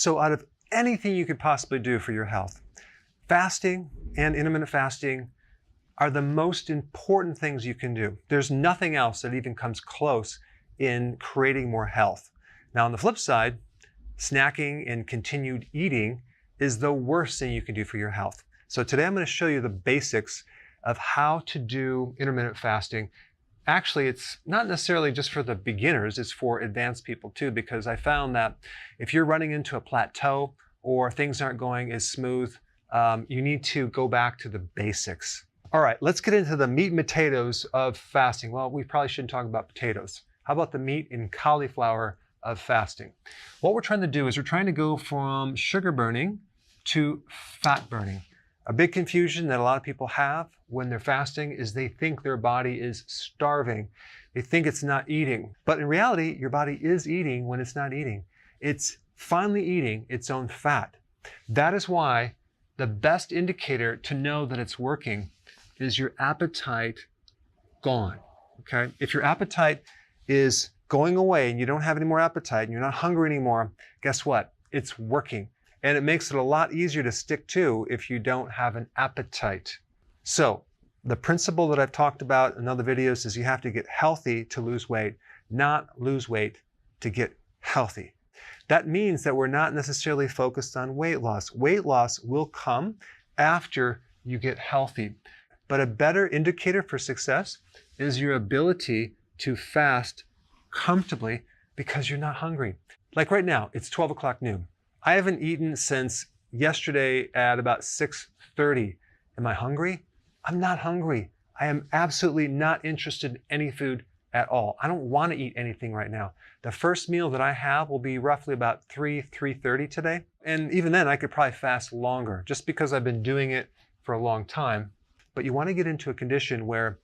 So out of anything you could possibly do for your health, fasting and intermittent fasting are the most important things you can do. There's nothing else that even comes close in creating more health. Now, on the flip side, snacking and continued eating is the worst thing you can do for your health. So today I'm going to show you the basics of how to do intermittent fasting. Actually, it's not necessarily just for the beginners, it's for advanced people too, because I found that if you're running into a plateau or things aren't going as smooth, you need to go back to the basics. All right, let's get into the meat and potatoes of fasting. Well, we probably shouldn't talk about potatoes. How about the meat and cauliflower of fasting? What we're trying to do is we're trying to go from sugar burning to fat burning. A big confusion that a lot of people have when they're fasting is they think their body is starving. They think it's not eating. But in reality, your body is eating when it's not eating. It's finally eating its own fat. That is why the best indicator to know that it's working is your appetite gone, okay? If your appetite is going away and you don't have any more appetite and you're not hungry anymore, guess what? It's working. And it makes it a lot easier to stick to if you don't have an appetite. So the principle that I've talked about in other videos is you have to get healthy to lose weight, not lose weight to get healthy. That means that we're not necessarily focused on weight loss. Weight loss will come after you get healthy. But a better indicator for success is your ability to fast comfortably because you're not hungry. Like right now, it's 12 o'clock noon. I haven't eaten since yesterday at about 6:30. Am I hungry? I'm not hungry. I am absolutely not interested in any food at all. I don't want to eat anything right now. The first meal that I have will be roughly about 3:30 today. And even then, I could probably fast longer just because I've been doing it for a long time. But you want to get into a condition where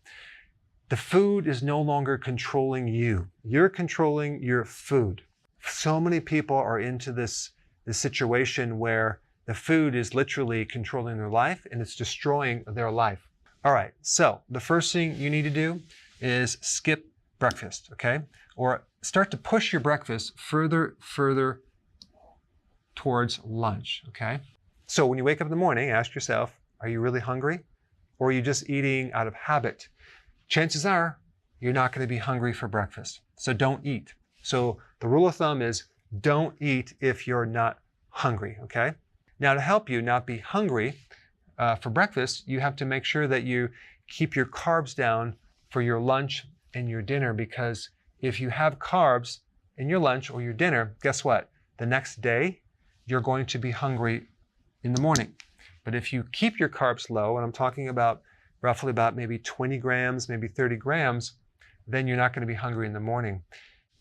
the food is no longer controlling you. You're controlling your food. So many people are into this situation where the food is literally controlling their life and it's destroying their life. All right, so the first thing you need to do is skip breakfast, okay? Or start to push your breakfast further towards lunch, okay? So when you wake up in the morning, ask yourself, are you really hungry? Or are you just eating out of habit? Chances are you're not going to be hungry for breakfast. So don't eat. So the rule of thumb is don't eat if you're not hungry, okay? Now to help you not be hungry for breakfast, you have to make sure that you keep your carbs down for your lunch and your dinner, because if you have carbs in your lunch or your dinner, guess what? The next day, you're going to be hungry in the morning. But if you keep your carbs low, and I'm talking about roughly about maybe 20 grams, maybe 30 grams, then you're not going to be hungry in the morning.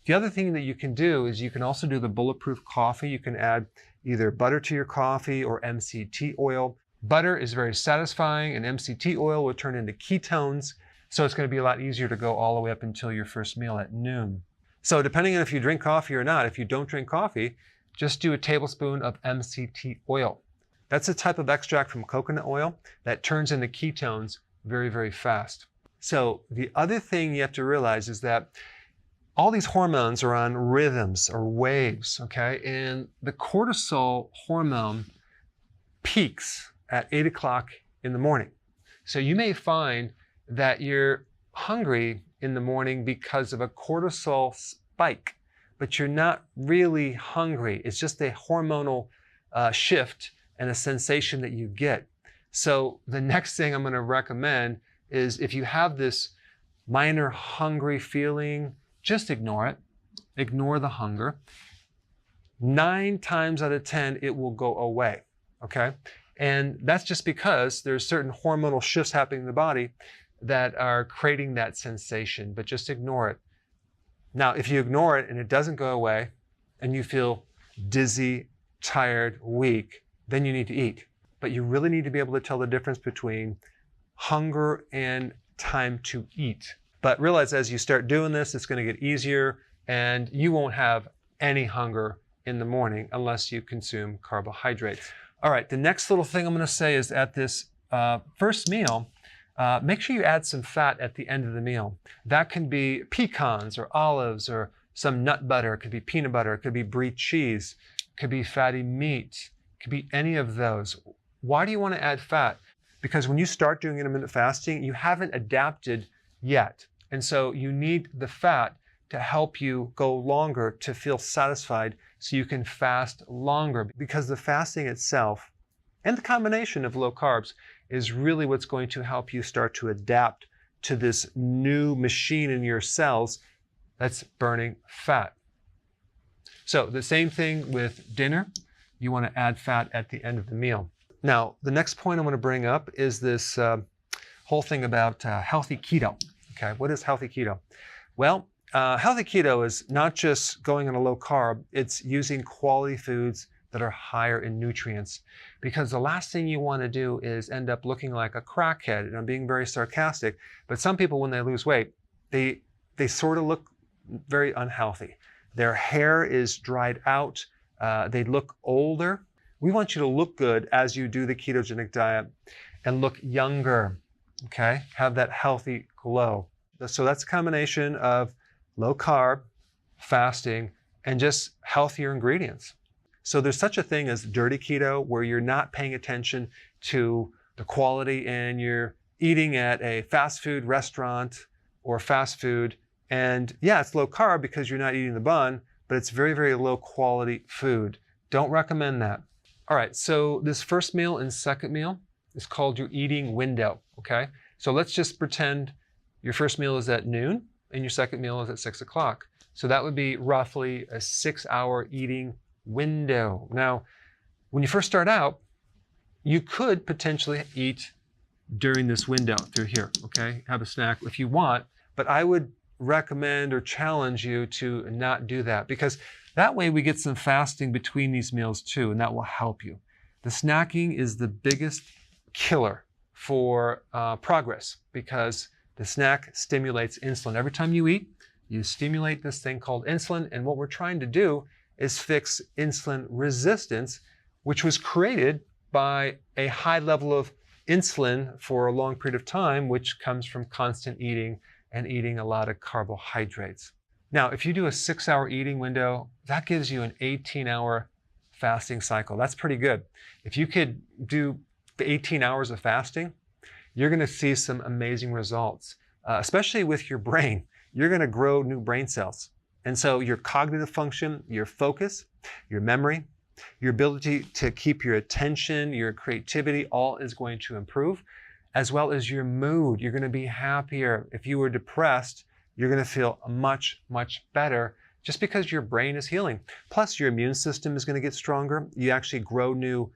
The other thing that you can do is you can also do the bulletproof coffee. You can add either butter to your coffee or MCT oil. Butter is very satisfying, and MCT oil will turn into ketones, so it's going to be a lot easier to go all the way up until your first meal at noon. So depending on if you drink coffee or not, if you don't drink coffee, just do a tablespoon of MCT oil. That's a type of extract from coconut oil that turns into ketones very, very fast. So the other thing you have to realize is that all these hormones are on rhythms or waves, okay? And the cortisol hormone peaks at 8 o'clock in the morning. So you may find that you're hungry in the morning because of a cortisol spike, but you're not really hungry. It's just a hormonal shift and a sensation that you get. So the next thing I'm going to recommend is if you have this minor hungry feeling, just ignore it. Ignore the hunger. 9 times out of 10, it will go away, okay? And that's just because there's certain hormonal shifts happening in the body that are creating that sensation, but just ignore it. Now, if you ignore it and it doesn't go away and you feel dizzy, tired, weak, then you need to eat. But you really need to be able to tell the difference between hunger and time to eat. But realize as you start doing this, it's going to get easier and you won't have any hunger in the morning unless you consume carbohydrates. All right, the next little thing I'm going to say is at this first meal, make sure you add some fat at the end of the meal. That can be pecans or olives or some nut butter. It could be peanut butter. It could be brie cheese. could be fatty meat, could be any of those. Why do you want to add fat? Because when you start doing intermittent fasting, you haven't adapted yet. And so you need the fat to help you go longer, to feel satisfied, so you can fast longer. Because the fasting itself and the combination of low carbs is really what's going to help you start to adapt to this new machine in your cells that's burning fat. So the same thing with dinner. You want to add fat at the end of the meal. Now, the next point I want to bring up is this whole thing about healthy keto. Okay, what is healthy keto? Well, healthy keto is not just going on a low carb, it's using quality foods that are higher in nutrients. Because the last thing you want to do is end up looking like a crackhead. And I'm being very sarcastic, but some people, when they lose weight, they sort of look very unhealthy. Their hair is dried out. They look older. We want you to look good as you do the ketogenic diet and look younger, okay? Have that healthy glow. So that's a combination of low carb, fasting, and just healthier ingredients. So there's such a thing as dirty keto, where you're not paying attention to the quality and you're eating at a fast food restaurant or fast food. And yeah, it's low carb because you're not eating the bun, but it's very, very low quality food. Don't recommend that. All right, so this first meal and second meal is called your eating window, okay? So let's just pretend your first meal is at noon and your second meal is at 6 o'clock. So that would be roughly a 6-hour eating window. Now, when you first start out, you could potentially eat during this window through here, okay? Have a snack if you want, but I would recommend or challenge you to not do that, because that way we get some fasting between these meals too, and that will help you. The snacking is the biggest killer for progress, because the snack stimulates insulin. Every time you eat, you stimulate this thing called insulin, and what we're trying to do is fix insulin resistance, which was created by a high level of insulin for a long period of time, which comes from constant eating and eating a lot of carbohydrates. Now, if you do a 6-hour eating window, that gives you an 18-hour fasting cycle. That's pretty good. If you could do 18 hours of fasting, you're going to see some amazing results, especially with your brain. You're going to grow new brain cells. And so your cognitive function, your focus, your memory, your ability to keep your attention, your creativity, all is going to improve, as well as your mood. You're going to be happier. If you were depressed, you're going to feel much, much better just because your brain is healing. Plus, your immune system is going to get stronger. You actually grow new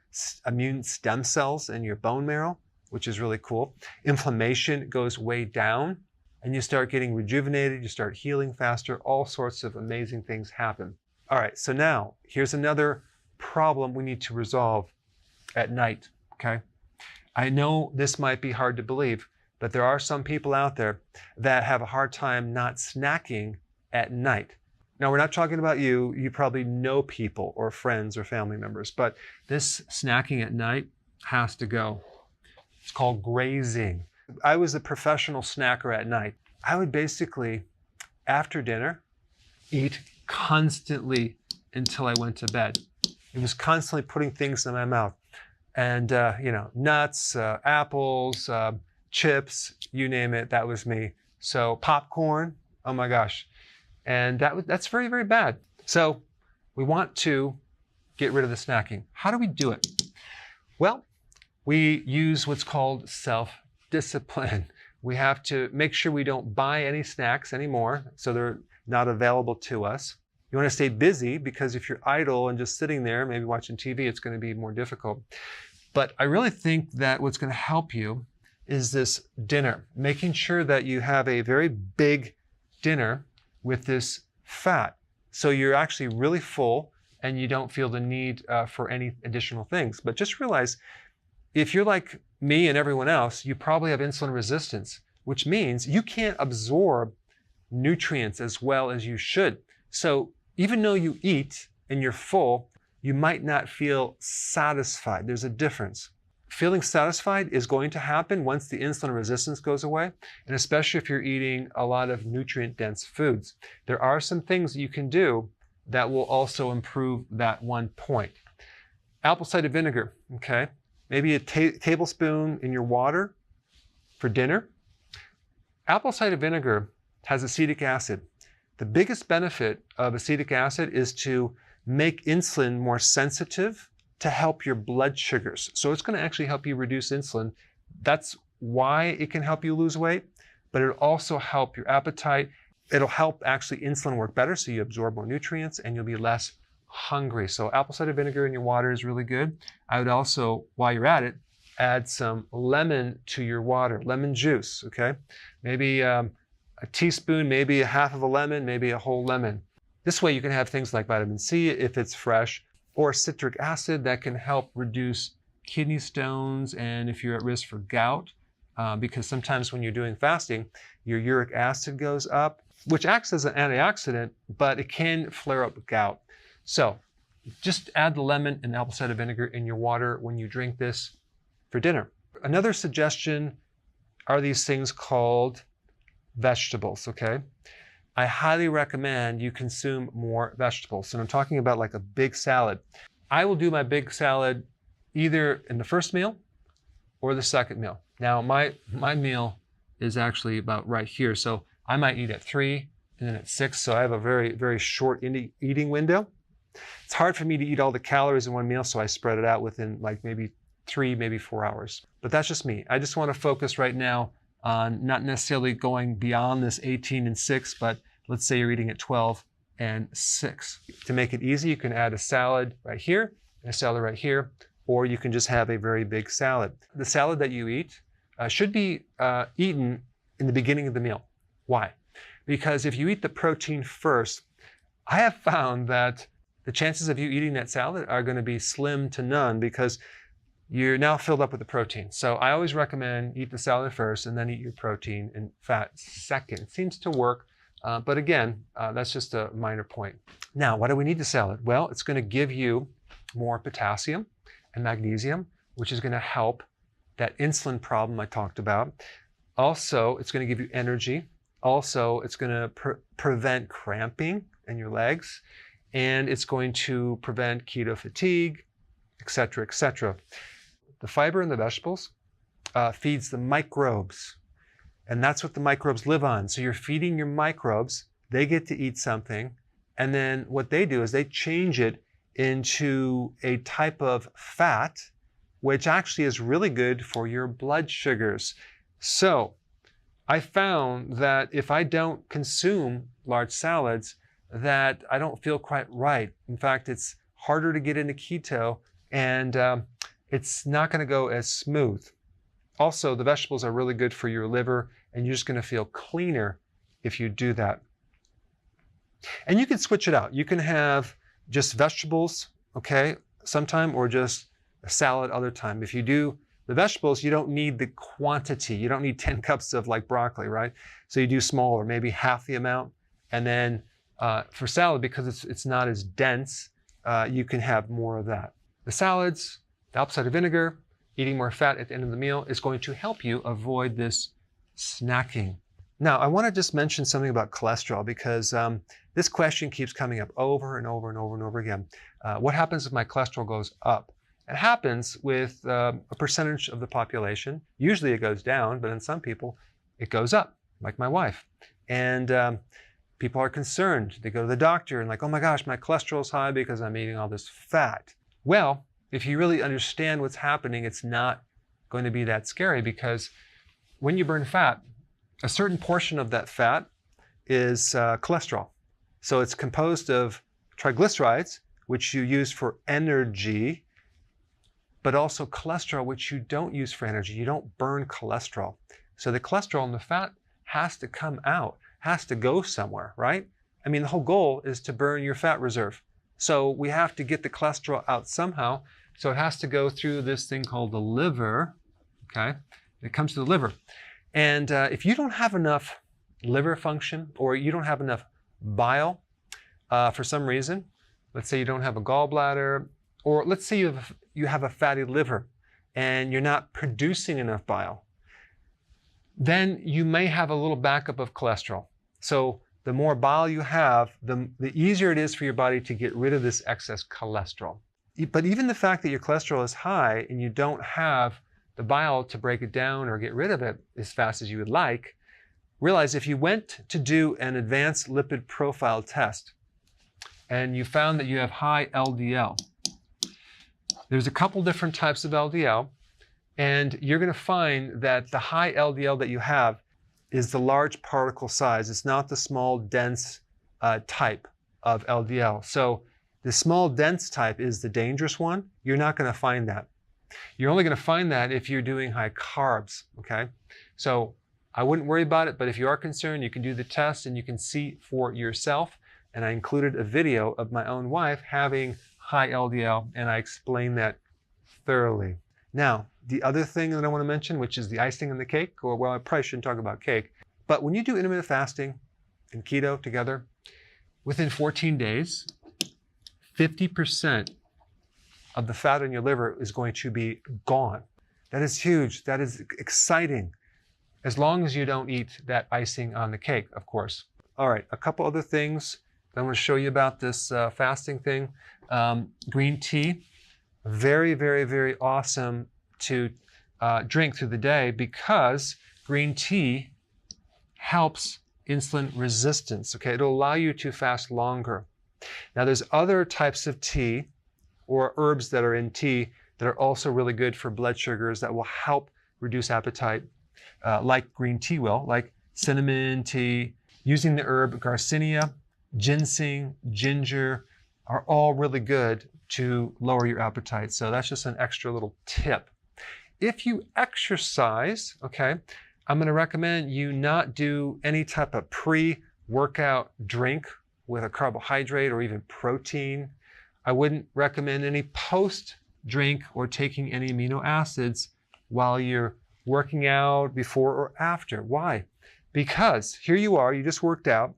immune stem cells in your bone marrow, which is really cool. Inflammation goes way down, and you start getting rejuvenated. You start healing faster. All sorts of amazing things happen. All right, so now here's another problem we need to resolve at night, okay? I know this might be hard to believe, but there are some people out there that have a hard time not snacking at night. Now, we're not talking about you. You probably know people or friends or family members, but this snacking at night has to go. It's called grazing. I was a professional snacker at night. I would basically, after dinner, eat constantly until I went to bed. It was constantly putting things in my mouth. And, nuts, apples, chips, you name it, that was me. So popcorn, oh my gosh. And that's very, very bad. So we want to get rid of the snacking. How do we do it? Well, we use what's called self-discipline. We have to make sure we don't buy any snacks anymore, so they're not available to us. You want to stay busy, because if you're idle and just sitting there, maybe watching TV, it's going to be more difficult. But I really think that what's going to help you is this dinner, making sure that you have a very big dinner with this fat. So you're actually really full and you don't feel the need for any additional things. But just realize, if you're like me and everyone else, you probably have insulin resistance, which means you can't absorb nutrients as well as you should. So even though you eat and you're full, you might not feel satisfied. There's a difference. Feeling satisfied is going to happen once the insulin resistance goes away, and especially if you're eating a lot of nutrient-dense foods. There are some things that you can do that will also improve that 1 point. Apple cider vinegar, okay? Maybe a tablespoon in your water for dinner. Apple cider vinegar has acetic acid. The biggest benefit of acetic acid is to make insulin more sensitive to help your blood sugars. So it's going to actually help you reduce insulin. That's why it can help you lose weight, but it'll also help your appetite. It'll help actually insulin work better so you absorb more nutrients and you'll be less hungry. So apple cider vinegar in your water is really good. I would also, while you're at it, add some lemon to your water, lemon juice, okay? Maybe a teaspoon, maybe a half of a lemon, maybe a whole lemon. This way you can have things like vitamin C if it's fresh, or citric acid that can help reduce kidney stones and if you're at risk for gout, because sometimes when you're doing fasting, your uric acid goes up, which acts as an antioxidant, but it can flare up gout. So just add the lemon and apple cider vinegar in your water when you drink this for dinner. Another suggestion are these things called vegetables, okay? I highly recommend you consume more vegetables. And I'm talking about like a big salad. I will do my big salad either in the first meal or the second meal. Now, my meal is actually about right here. So I might eat at 3 and then at 6. So I have a very, very short eating window. It's hard for me to eat all the calories in one meal, so I spread it out within like maybe 3, maybe 4 hours. But that's just me. I just want to focus right now on not necessarily going beyond this 18 and 6, but let's say you're eating at 12 and 6. To make it easy, you can add a salad right here and a salad right here, or you can just have a very big salad. The salad that you eat should be eaten in the beginning of the meal. Why? Because if you eat the protein first, I have found that the chances of you eating that salad are going to be slim to none because you're now filled up with the protein. So I always recommend eat the salad first and then eat your protein and fat second. It seems to work, but again, that's just a minor point. Now, why do we need the salad? Well, it's going to give you more potassium and magnesium, which is going to help that insulin problem I talked about. Also, it's going to give you energy. Also, it's going to prevent cramping in your legs, and it's going to prevent keto fatigue, etc., etc. The fiber in the vegetables feeds the microbes, and that's what the microbes live on. So you're feeding your microbes, they get to eat something, and then what they do is they change it into a type of fat, which actually is really good for your blood sugars. So I found that if I don't consume large salads, that I don't feel quite right. In fact, it's harder to get into keto, and it's not going to go as smooth. Also, the vegetables are really good for your liver, and you're just going to feel cleaner if you do that. And you can switch it out. You can have just vegetables, okay, sometime, or just a salad other time. If you do the vegetables, you don't need the quantity. You don't need 10 cups of like broccoli, right? So you do smaller, maybe half the amount. And then for salad, because it's not as dense, you can have more of that. The salads, the apple cider vinegar, eating more fat at the end of the meal is going to help you avoid this snacking. Now, I want to just mention something about cholesterol because this question keeps coming up over and over and over and over again. What happens if my cholesterol goes up? It happens with a percentage of the population. Usually it goes down, but in some people it goes up, like my wife. And people are concerned. They go to the doctor and like, oh my gosh, my cholesterol is high because I'm eating all this fat. Well, if you really understand what's happening, it's not going to be that scary because when you burn fat, a certain portion of that fat is cholesterol. So it's composed of triglycerides, which you use for energy, but also cholesterol, which you don't use for energy. You don't burn cholesterol. So the cholesterol in the fat has to come out, has to go somewhere, right? I mean, the whole goal is to burn your fat reserve. So we have to get the cholesterol out somehow. So it has to go through this thing called the liver, okay? It comes to the liver. And if you don't have enough liver function or you don't have enough bile for some reason, let's say you don't have a gallbladder, or let's say you have a fatty liver and you're not producing enough bile, then you may have a little backup of cholesterol. So the more bile you have, the easier it is for your body to get rid of this excess cholesterol. But even the fact that your cholesterol is high and you don't have the bile to break it down or get rid of it as fast as you would like, realize if you went to do an advanced lipid profile test and you found that you have high LDL, there's a couple different types of LDL, and you're going to find that the high LDL that you have is the large particle size. It's not the small, dense type of LDL. So the small, dense type is the dangerous one. You're not going to find that. You're only going to find that if you're doing high carbs, okay? So I wouldn't worry about it, but if you are concerned, you can do the test and you can see for yourself. And I included a video of my own wife having high LDL, and I explained that thoroughly. Now, the other thing that I want to mention, which is the icing on the cake, or well, I probably shouldn't talk about cake, but when you do intermittent fasting and keto together, within 14 days, 50% of the fat in your liver is going to be gone. That is huge. That is exciting. As long as you don't eat that icing on the cake, of course. All right, a couple other things I want to show you about this fasting thing. Green tea, very, very, very awesome to drink through the day because green tea helps insulin resistance, okay? It'll allow you to fast longer. Now, there's other types of tea or herbs that are in tea that are also really good for blood sugars that will help reduce appetite, like green tea will, like cinnamon tea, using the herb Garcinia, ginseng, ginger are all really good to lower your appetite. So that's just an extra little tip. If you exercise, okay, I'm going to recommend you not do any type of pre-workout drink with a carbohydrate or even protein. I wouldn't recommend any post-drink or taking any amino acids while you're working out, before or after. Why? Because here you are, you just worked out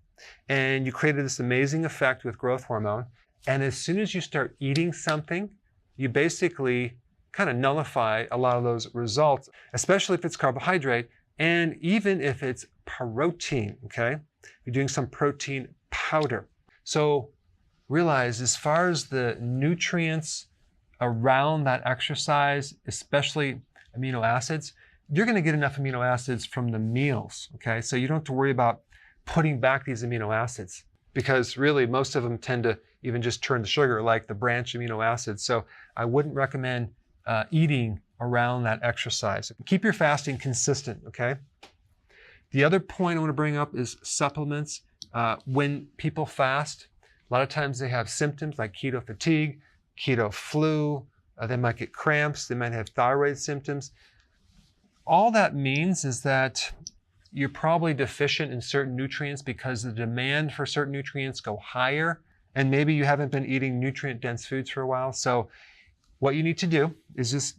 and you created this amazing effect with growth hormone. And as soon as you start eating something, you basically kind of nullify a lot of those results, especially if it's carbohydrate and even if it's protein, okay? You're doing some protein powder. So realize as far as the nutrients around that exercise, especially amino acids, you're going to get enough amino acids from the meals, okay? So you don't have to worry about putting back these amino acids because really most of them tend to even just turn to sugar like the branch amino acids. So I wouldn't recommend eating around that exercise. Keep your fasting consistent, okay? The other point I want to bring up is supplements. When people fast, a lot of times they have symptoms like keto fatigue, keto flu, they might get cramps, they might have thyroid symptoms. All that means is that you're probably deficient in certain nutrients because the demand for certain nutrients go higher, and maybe you haven't been eating nutrient-dense foods for a while. So what you need to do is just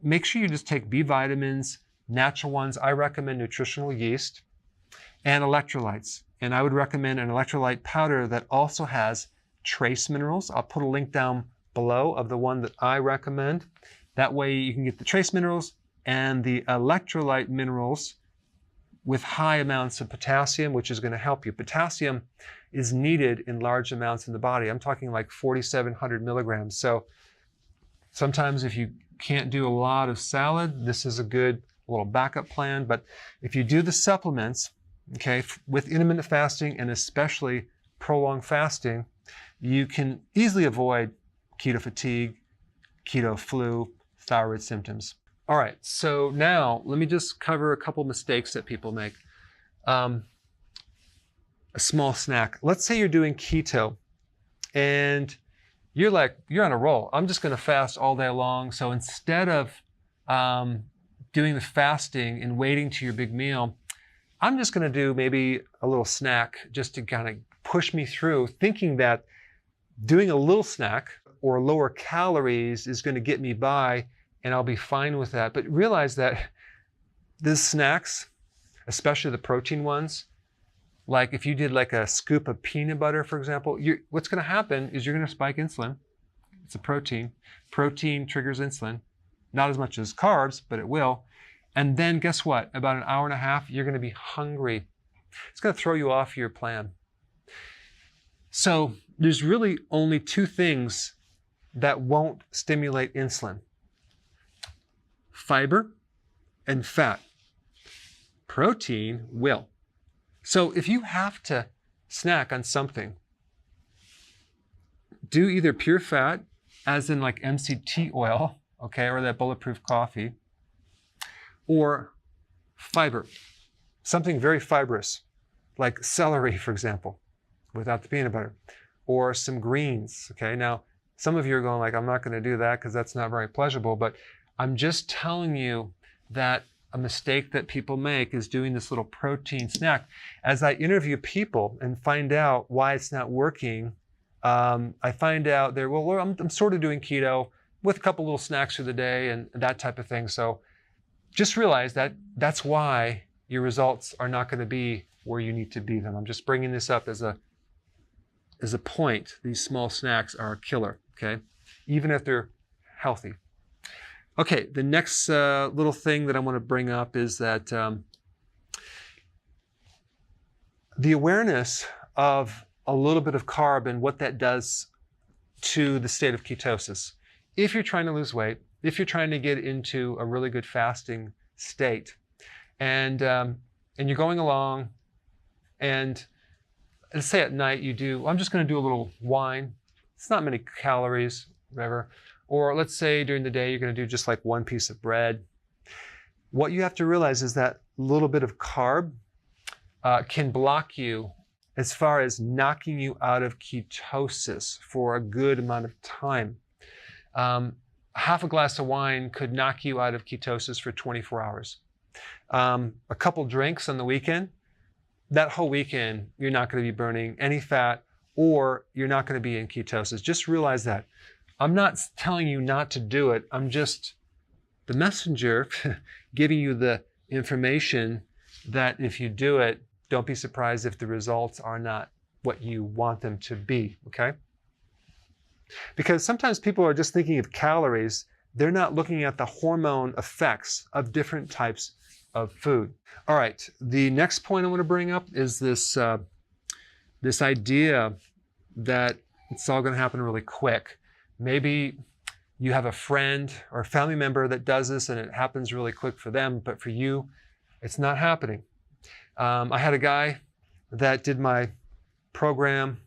make sure you just take B vitamins, natural ones. I recommend nutritional yeast and electrolytes. And I would recommend an electrolyte powder that also has trace minerals. I'll put a link down below of the one that I recommend. That way you can get the trace minerals and the electrolyte minerals with high amounts of potassium, which is going to help you. Potassium is needed in large amounts in the body. I'm talking like 4,700 milligrams. So sometimes if you can't do a lot of salad, this is a good little backup plan. But if you do the supplements, okay, with intermittent fasting and especially prolonged fasting, you can easily avoid keto fatigue, keto flu, thyroid symptoms. All right, so now let me just cover a couple mistakes that people make. A small snack. Let's say you're doing keto and you're on a roll. I'm just going to fast all day long. So instead of doing the fasting and waiting to your big meal, I'm just going to do maybe a little snack just to kind of push me through, thinking that doing a little snack or lower calories is going to get me by and I'll be fine with that. But realize that these snacks, especially the protein ones, like if you did like a scoop of peanut butter, for example, what's going to happen is you're going to spike insulin. It's a protein. Protein triggers insulin. Not as much as carbs, but it will. And then guess what? About an hour and a half, you're going to be hungry. It's going to throw you off your plan. So there's really only two things that won't stimulate insulin: fiber and fat. Protein will. So if you have to snack on something, do either pure fat, as in like MCT oil, okay, or that bulletproof coffee, or fiber, something very fibrous, like celery, for example, without the peanut butter, or some greens, okay? Now, some of you are going like, I'm not going to do that because that's not very pleasurable, but I'm just telling you that a mistake that people make is doing this little protein snack. As I interview people and find out why it's not working, I find out I'm sort of doing keto with a couple little snacks through the day and that type of thing. So just realize that that's why your results are not going to be where you need to be them. I'm just bringing this up as a point. These small snacks are a killer, okay? Even if they're healthy. Okay, the next little thing that I want to bring up is that the awareness of a little bit of carb and what that does to the state of ketosis. If you're trying to lose weight, if you're trying to get into a really good fasting state, and you're going along, and let's say at night I'm just going to do a little wine. It's not many calories, whatever. Or let's say during the day you're going to do just like one piece of bread. What you have to realize is that a little bit of carb can block you as far as knocking you out of ketosis for a good amount of time. Half a glass of wine could knock you out of ketosis for 24 hours. A couple drinks on the weekend, that whole weekend, you're not going to be burning any fat or you're not going to be in ketosis. Just realize that. I'm not telling you not to do it. I'm just the messenger giving you the information that if you do it, don't be surprised if the results are not what you want them to be, okay? Because sometimes people are just thinking of calories. They're not looking at the hormone effects of different types of food. All right, the next point I want to bring up is this idea that it's all going to happen really quick. Maybe you have a friend or a family member that does this and it happens really quick for them, but for you, it's not happening. I had a guy that did my program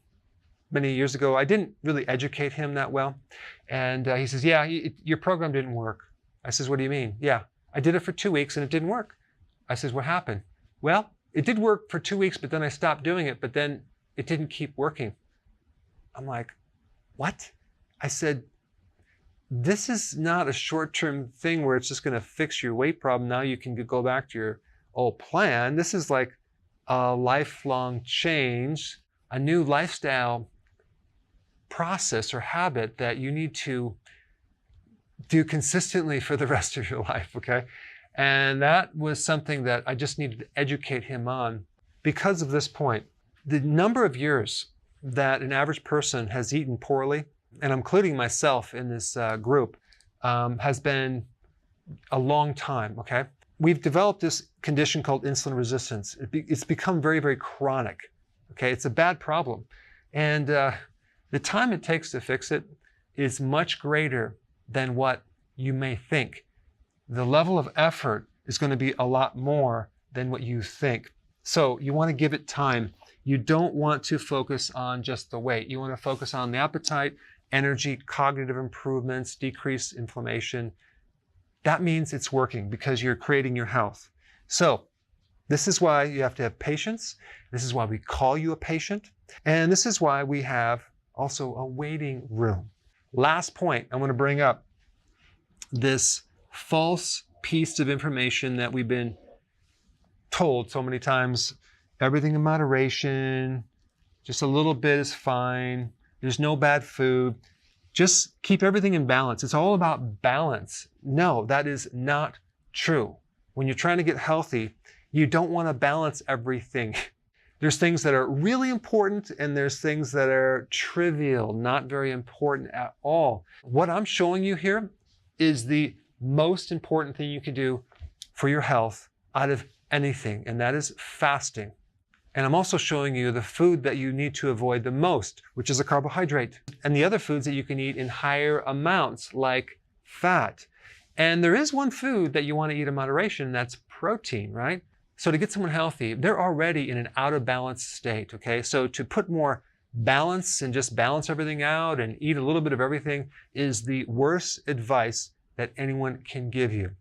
many years ago. I didn't really educate him that well. And he says, yeah, your program didn't work. I says, what do you mean? Yeah, I did it for 2 weeks and it didn't work. I says, what happened? Well, it did work for 2 weeks, but then I stopped doing it, but then it didn't keep working. I'm like, what? I said, this is not a short-term thing where it's just going to fix your weight problem. Now you can go back to your old plan. This is like a lifelong change, a new lifestyle process or habit that you need to do consistently for the rest of your life, okay? And that was something that I just needed to educate him on because of this point. The number of years that an average person has eaten poorly, and I'm including myself in this group, has been a long time, okay? We've developed this condition called insulin resistance. It's become very, very chronic, okay? It's a bad problem. And the time it takes to fix it is much greater than what you may think. The level of effort is going to be a lot more than what you think. So you want to give it time. You don't want to focus on just the weight. You want to focus on the appetite, energy, cognitive improvements, decreased inflammation. That means it's working because you're creating your health. So this is why you have to have patience. This is why we call you a patient. And this is why we have also a waiting room. Last point I want to bring up, this false piece of information that we've been told so many times, everything in moderation, just a little bit is fine, there's no bad food, just keep everything in balance. It's all about balance. No, that is not true. When you're trying to get healthy, you don't want to balance everything. There's things that are really important and there's things that are trivial, not very important at all. What I'm showing you here is the most important thing you can do for your health out of anything, and that is fasting. And I'm also showing you the food that you need to avoid the most, which is a carbohydrate, and the other foods that you can eat in higher amounts, like fat. And there is one food that you want to eat in moderation, and that's protein, right? So to get someone healthy, they're already in an out of balance state, okay? So to put more balance and just balance everything out and eat a little bit of everything is the worst advice that anyone can give you.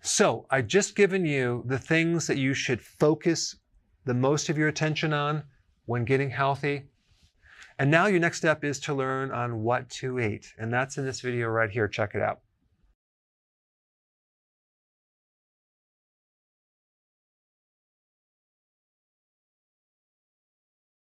So I've just given you the things that you should focus the most of your attention on when getting healthy. And now your next step is to learn on what to eat. And that's in this video right here. Check it out.